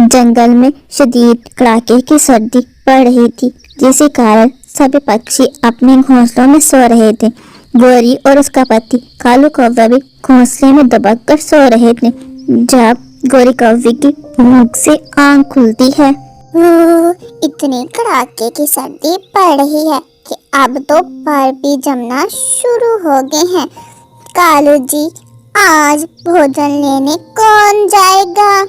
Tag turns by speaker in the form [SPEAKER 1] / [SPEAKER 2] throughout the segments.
[SPEAKER 1] जंगल में शदीद कड़ाके की सर्दी पड़ रही थी, जिसके कारण सभी पक्षी अपने घोंसलों में सो रहे थे। गोरी और उसका पति कालू कौवा भी घोंसले में दबक कर सो रहे थे। जब गोरी कौवे की भूख से आंख खुलती है,
[SPEAKER 2] इतनी कड़ाके की सर्दी पड़ रही है कि अब तो पर भी जमना शुरू हो गए हैं। कालू जी, आज भोजन लेने कौन जाएगा?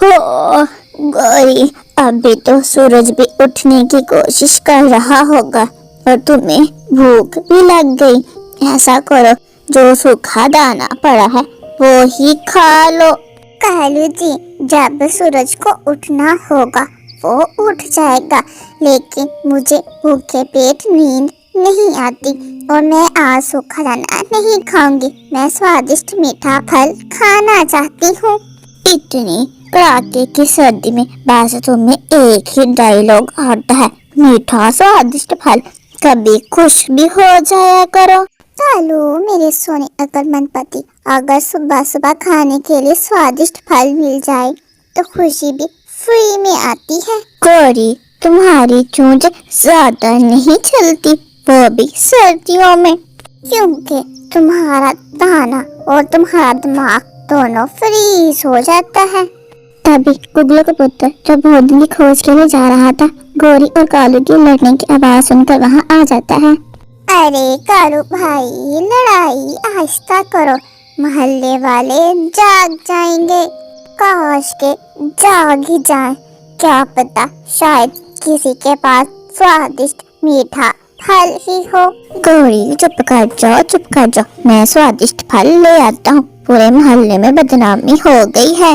[SPEAKER 1] गोरी, अभी तो सूरज भी उठने की कोशिश कर रहा होगा और तुम्हें भूख भी लग गई। ऐसा करो, जो सूखा दाना पड़ा है वो ही खा लो।
[SPEAKER 2] कालू जी, जब सूरज को उठना होगा वो उठ जाएगा, लेकिन मुझे भूखे पेट नींद नहीं आती और मैं आज सूखा दाना नहीं खाऊंगी। मैं स्वादिष्ट मीठा फल खाना चाहती हूँ।
[SPEAKER 1] इतनी कड़ाके की सर्दी में बस तुम्हें एक ही डायलॉग आता है, मीठा स्वादिष्ट फल। कभी खुश भी हो जाया करो।
[SPEAKER 2] कालू मेरे सोने अकलमंद पति, अगर सुबह सुबह खाने के लिए स्वादिष्ट फल मिल जाए तो खुशी भी फ्री में आती है।
[SPEAKER 1] गोरी, तुम्हारी चोंच ज्यादा नहीं चलती, वो भी सर्दियों में,
[SPEAKER 2] क्योंकि तुम्हारा दाना और तुम्हारा दिमाग दोनों फ्रीज हो जाता है।
[SPEAKER 1] तभी कुगलो का पुत्र जब भोजन की खोज के लिए जा रहा था, गोरी और कालू की लड़ने की आवाज सुनकर वहां आ जाता है।
[SPEAKER 2] अरे कालू भाई, लड़ाई आहिस्ता करो, मोहल्ले वाले जाग जाएंगे। काश के जाग ही जाए, क्या पता शायद किसी के पास स्वादिष्ट मीठा फल ही हो।
[SPEAKER 1] गोरी, चुप कर जाओ, मैं स्वादिष्ट फल ले आता हूँ। पूरे मोहल्ले में बदनामी हो गई है।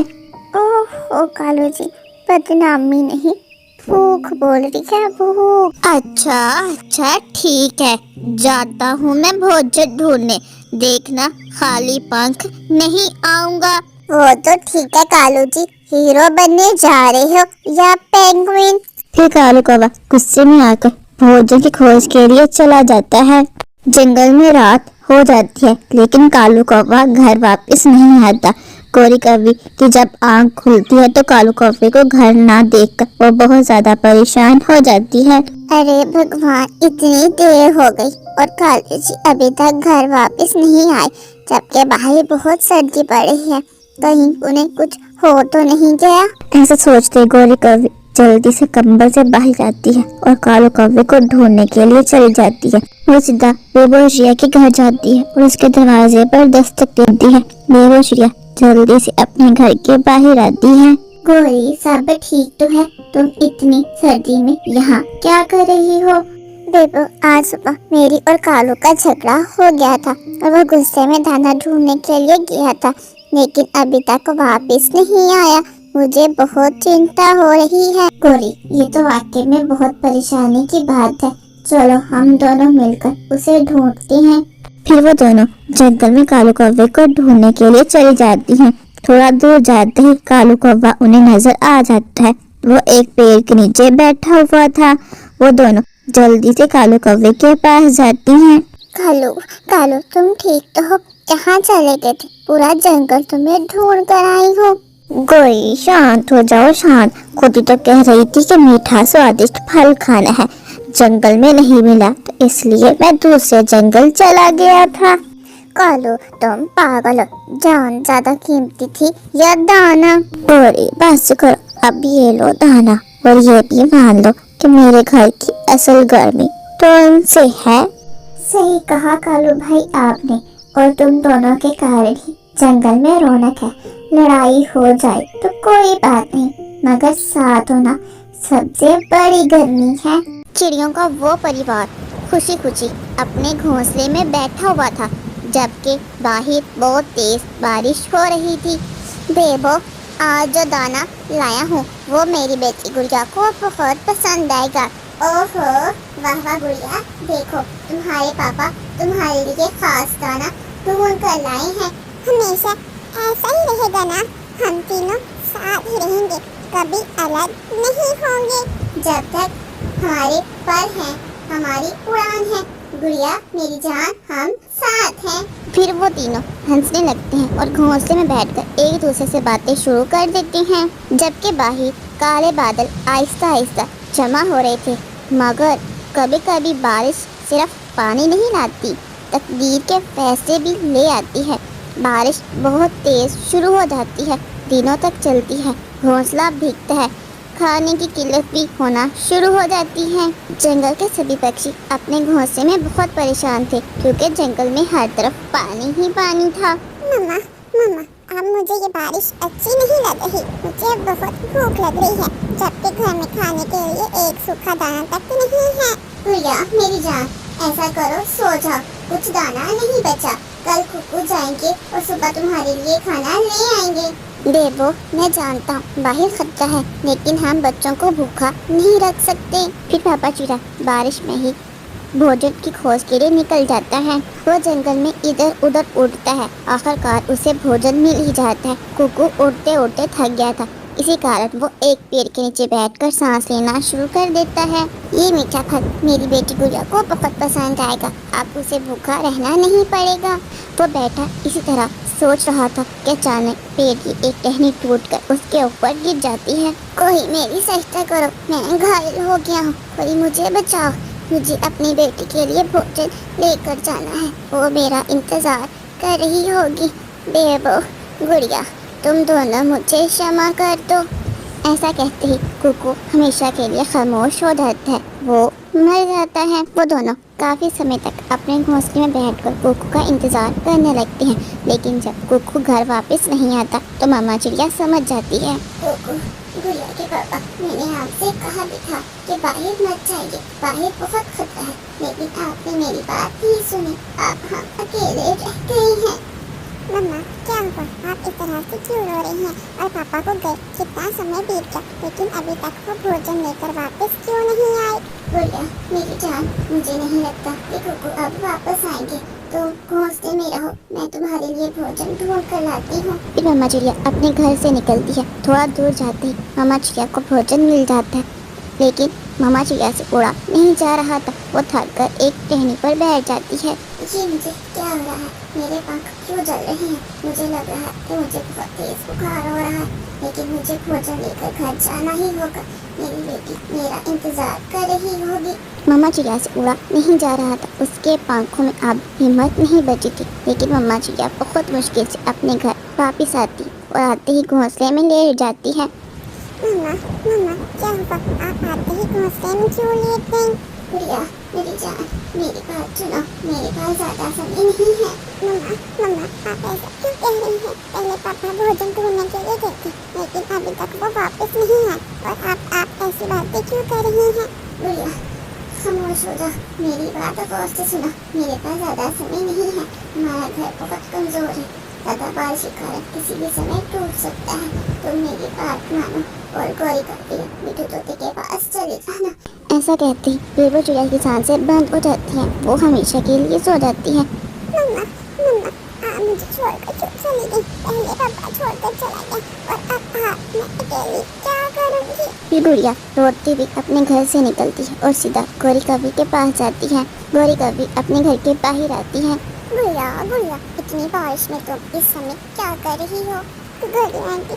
[SPEAKER 2] ओह कालू जी, बदनामी नहीं, भूख बोल रही है, भूख।
[SPEAKER 1] अच्छा ठीक है, जाता हूँ मैं भोजन ढूंढने। देखना खाली पंख नहीं आऊंगा।
[SPEAKER 2] वो तो ठीक है कालू जी, हीरो बनने जा रहे हो या पेंगुइन?
[SPEAKER 1] फिर कालू कौवा गुस्से में आकर भोजन की खोज के लिए चला जाता है। जंगल में रात हो जाती है, लेकिन कालू कौवा घर वापस नहीं आता। गोरी कौवे की जब आंख खुलती है तो कालू कौवे को घर ना देखकर वो बहुत ज्यादा परेशान हो जाती है।
[SPEAKER 2] अरे भगवान, इतनी देर हो गई और कालू जी अभी तक घर वापस नहीं आए, जबकि बाहर बहुत सर्दी पड़ रही है। कहीं उन्हें कुछ हो तो नहीं गया?
[SPEAKER 1] ऐसा सोचते गोरी कौवे जल्दी से कंबल से बाहर जाती है और कालू कौवे को ढूंढने के लिए चली जाती है। वो सीधा बेबोशिया के घर जाती है और उसके दरवाजे पर दस्तक देती है। बेबोशिया जल्दी से अपने घर के बाहर आती है।
[SPEAKER 2] गोरी, सब ठीक तो है? तुम इतनी सर्दी में यहाँ क्या कर रही हो? बेबो, आज सुबह मेरी और कालू का झगड़ा हो गया था और वो गुस्से में दाना ढूंढने के लिए गया था, लेकिन अभी तक वापस नहीं आया। मुझे बहुत चिंता हो रही है। गोरी, ये तो वाकई में बहुत परेशानी की बात है। चलो हम दोनों मिलकर उसे ढूंढते हैं।
[SPEAKER 1] फिर वो दोनों जंगल में कालू कौवे को ढूंढने के लिए चली जाती हैं। थोड़ा दूर जाते ही कालू कौवा उन्हें नजर आ जाता है। वो एक पेड़ के नीचे बैठा हुआ था। वो दोनों जल्दी से कालू कौवे के पास जाती हैं।
[SPEAKER 2] कालू, तुम ठीक तो हो? कहाँ चले गए थे? पूरा जंगल तुम्हें ढूंढ कर आई हूँ।
[SPEAKER 1] गोरी, शांत हो जाओ, शांत। खुद ही तो कह रही थी कि मीठा स्वादिष्ट फल खाना है, जंगल में नहीं मिला तो इसलिए मैं दूसरे जंगल चला गया था।
[SPEAKER 2] कालू, तुम पागल हो, जान ज्यादा कीमती थी या दाना?
[SPEAKER 1] गोरी, बस करो, अब ये लो दाना और ये भी मान लो कि मेरे घर की असल गर्मी तो इनसे है।
[SPEAKER 2] सही कहा कालू भाई आपने, और तुम दोनों के कारण ही जंगल में रौनक है। लड़ाई हो जाए तो कोई बात नहीं, मगर साथ होना सबसे बड़ी गर्मी है।
[SPEAKER 1] चिड़ियों का वो परिवार खुशी खुशी अपने घोंसले में बैठा हुआ था, जबकि बाहर बहुत तेज बारिश हो रही थी।
[SPEAKER 2] बेबो, आज जो दाना लाया हूँ वो मेरी बेटी गुड़िया को बहुत पसंद आएगा। ओहो, वाह वाह गुड़िया, देखो तुम्हारे पापा तुम्हारे लिए खास दाना ढूंढ कर लाए हैं। हमेशा ऐसा ही रहेगा ना? हम तीनों साथ ही रहेंगे, कभी अलग नहीं होंगे। जब तक हमारे पर हैं, हमारी उड़ान है, गुड़िया मेरी जान, हम साथ हैं।
[SPEAKER 1] फिर वो तीनों हंसने लगते हैं और घोंसले में बैठकर एक दूसरे से बातें शुरू कर देते हैं। जबकि बाहर काले बादल आहिस्ता आहिस्ता जमा हो रहे थे, मगर कभी कभी बारिश सिर्फ पानी नहीं लाती, तकदीर के फैसले भी ले आती है। बारिश बहुत तेज शुरू हो जाती है, दिनों तक चलती है, घोंसला भीगता है, खाने की किल्लत भी होना शुरू हो जाती है। जंगल के सभी पक्षी अपने घोंसले में बहुत परेशान थे, क्योंकि जंगल में हर तरफ पानी ही पानी था।
[SPEAKER 2] मम्मा मम्मा, अब मुझे ये बारिश अच्छी नहीं लग रही। मुझे बहुत भूख लग रही है, जबकि घर में खाने के लिए एक सूखा दाना तक नहीं है। गुड़िया मेरी जान, ऐसा करो सो जाओ, कुछ दाना नहीं बचा। कल कुकू जाएंगे और सुबह तुम्हारे लिए खाना ले आएंगे।
[SPEAKER 1] देवो, मैं जानता हूँ बाहर खतरा है, लेकिन हम बच्चों को भूखा नहीं रख सकते। फिर पापा चिड़ा बारिश में ही भोजन की खोज के लिए निकल जाता है। वो जंगल में इधर उधर उड़ता है, आखिरकार उसे भोजन मिल ही जाता है। कुकू उड़ते उड़ते थक गया था, इसी कारण वो एक पेड़ के नीचे बैठकर सांस लेना शुरू कर देता है। ये मीठा फल मेरी बेटी गुड़िया को बहुत पसंद आएगा, अब उसे भूखा रहना नहीं पड़ेगा। वो बैठा इसी तरह सोच रहा था कि अचानक पेड़ की एक टहनी टूटकर उसके ऊपर गिर जाती है।
[SPEAKER 2] कोई मेरी सहायता करो, मैं घायल हो गया हूँ, कोई मुझे बचाओ। मुझे अपनी बेटी के लिए भोजन लेकर जाना है, वो मेरा इंतजार कर रही होगी। बेबो गुड़िया, तुम दोनों मुझे क्षमा कर दो।
[SPEAKER 1] ऐसा कहते ही कुकू हमेशा के लिए खामोश हो जाता है, वो मर जाता है। वो दोनों काफी समय तक अपने घोंसले में बैठकर कुकू का इंतजार करने लगते हैं, लेकिन जब कुकू घर वापस नहीं आता तो मामा चिड़िया समझ जाती है।
[SPEAKER 2] कुकू, गुड़िया के पापा, मैंने आपसे कहा भी था कि बाहर मत जाइए, बाहर बहुत खतरा है, लेकिन आपने मेरी बात नहीं सुनी। आप हम अकेले रह गए हैं। मम्मा क्या हुआ, आप इस तरह से क्यों रो रही हैं? और पापा को गए कितना समय बीत गया, लेकिन अभी तक वो भोजन लेकर वापस क्यों नहीं आए? गुड़िया मेरी जान, मुझे नहीं लगता कि कुकू अब वापस आएंगे। तो घोंसले में रहो, मैं तुम्हारे लिए भोजन ढूंढ कर लाती हूँ।
[SPEAKER 1] फिर मामा चिड़िया अपने घर से निकलती है। थोड़ा दूर जाते ही मामा चिड़िया को भोजन मिल जाता है, लेकिन मामा चिड़िया से उड़ा नहीं जा रहा था। वो थक कर एक टहनी पर बैठ जाती है।
[SPEAKER 2] ये मुझे क्या हो रहा है? मेरे पंख क्यों जल रहे हैं? मुझे लग रहा है कि मुझे बहुत तेज बुखार हो रहा है, लेकिन मुझे भोजन लेकर घर जाना ही होगा। मेरी बेटी मेरा इंतजार कर रही होगी।
[SPEAKER 1] मामा चिड़िया से उड़ा नहीं जा रहा था, उसके पंखों में अब हिम्मत नहीं बची थी, लेकिन मामा चिड़िया बहुत मुश्किल से अपने घर वापिस आती और आते ही घोंसले में लेट जाती है।
[SPEAKER 2] मम्मा मम्मा क्या हुआ, आप आते ही घोंसले में क्यों लेट गईं? गुड़िया मेरी जान, मेरी बात सुनो, मेरे पास ज्यादा समय नहीं है। मम्मा मम्मा आप ऐसा क्यों कह रही हैं? पहले पापा भोजन ढूंढने के लिए गए थे, लेकिन अभी तक वो वापस नहीं आए, और आप ऐसी बातें क्यों कर रही हैं? गुड़िया खामोश हो जा, मेरी बात गौर से सुनो। मेरे पास ज्यादा समय नहीं है, हमारा घर बहुत कमजोर है, ज्यादा बारिश के कारण किसी भी समय टूट सकता है। तुम मेरी बात मानो और गौरी का मिठू तोते के पास चले जाना।
[SPEAKER 1] ऐसा कहती बेबो चिड़िया की सांसें बंद हो जाती हैं, वो हमेशा के लिए सो जाती है।
[SPEAKER 2] मम्मा मम्मा आप मुझे छोड़कर क्यों चली गई? पहले पापा छोड़कर चला गया, और अब मैं अकेली क्या करूँगी?
[SPEAKER 1] फिर गुड़िया रोती हुई अपने घर से निकलती है और सीधा गौरी कवि के पास जाती है। गौरी कवि अपने घर के बाहर आती है।
[SPEAKER 2] गुड़िया गुड़िया, इतनी बारिश में तुम इस समय क्या कर रही हो? गौरी आंटी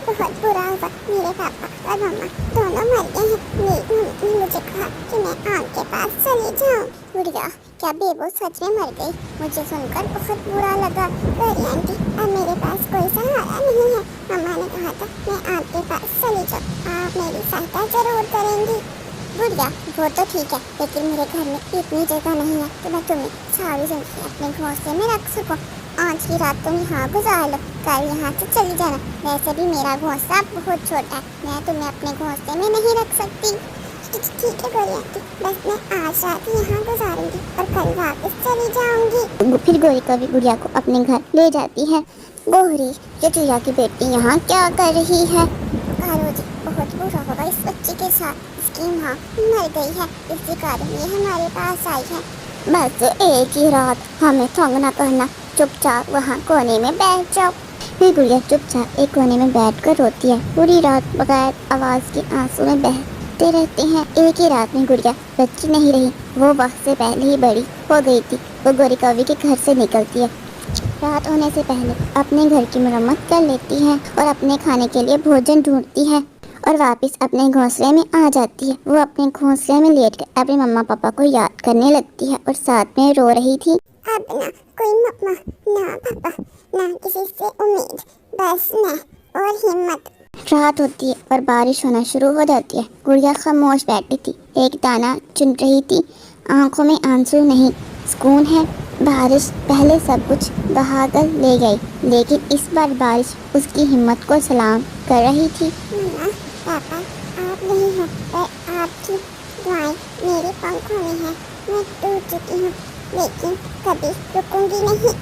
[SPEAKER 2] बहुत बुरा हुआ, मेरे पापा और मम्मा दोनों मर गए हैं। मेरी मम्मी ने मुझे कहा कि मैं आम के पास चली जाऊँ। गुड़िया क्या बेबो सच में मर गई? मुझे सुनकर बहुत बुरा लगा। गौरी आंटी अब मेरे पास कोई सहारा नहीं है। मम्मा ने कहा था मैं आम के पास चली जाऊँ, आप मेरी सहायता जरूर करेंगी। गुड़िया वो तो ठीक है, लेकिन मेरे घर में इतनी जगह नहीं है कि मैं तुम्हें सारी जिंदगी अपने घोंसले में रख सकूं। आज की रात तुम यहाँ गुजार लो, कल यहाँ से चली जाना। वैसे भी मेरा घोंसला बहुत छोटा है, मैं तुम्हें अपने घोंसले में नहीं रख सकती। ठीक है गौरी आंटी, बस मैं आज रात यहाँ गुजारूंगी और कल वापस चली जाऊंगी।
[SPEAKER 1] फिर गौरी कवि गुड़िया को अपने घर ले जाती है। गोहरी ये चिड़िया की बेटी यहाँ क्या कर रही है?
[SPEAKER 2] कारो जी बहुत बुरा होगा इस बच्ची के साथ, इसकी माँ मर गई है, इसी कारण ये हमारे पास आई है।
[SPEAKER 1] बस एक ही रात, हमें तंग न करना, चुपचाप वहाँ कोने में बैठ जाओ। फिर गुड़िया चुपचाप एक कोने में बैठकर रोती है। पूरी रात बगैर आवाज़ के आंसू में बहते रहते हैं। एक ही रात में गुड़िया बच्ची नहीं रही,
[SPEAKER 2] वो वक्त से पहले ही बड़ी हो गई थी। वो गोरी कौवी के घर से निकलती है, रात होने से पहले अपने घर की मरम्मत कर लेती है और अपने खाने के लिए भोजन ढूंढती है और वापस अपने घोंसले में आ जाती है। वो अपने घोंसले में लेटकर अपने मम्मा पापा को याद करने लगती है और साथ में रो रही थी।
[SPEAKER 3] अब ना कोई मम्मा, ना पापा, ना किसी से उम्मीद, बस मैं और हिम्मत।
[SPEAKER 2] रात होती है और बारिश होना शुरू हो जाती है। गुड़िया खामोश बैठी थी, एक दाना चुन रही थी, आंखों में आंसू नहीं, सुकून है। बारिश पहले सब कुछ बहाकर ले गई, लेकिन इस बार बारिश उसकी हिम्मत को सलाम कर रही थी।
[SPEAKER 3] मम्मा, पापा, आप नहीं हो, पर आपकी दुआएं मेरे पंखों में है। मैं टूट चुकी हूँ, लेकिन कभी रुकूंगी नहीं।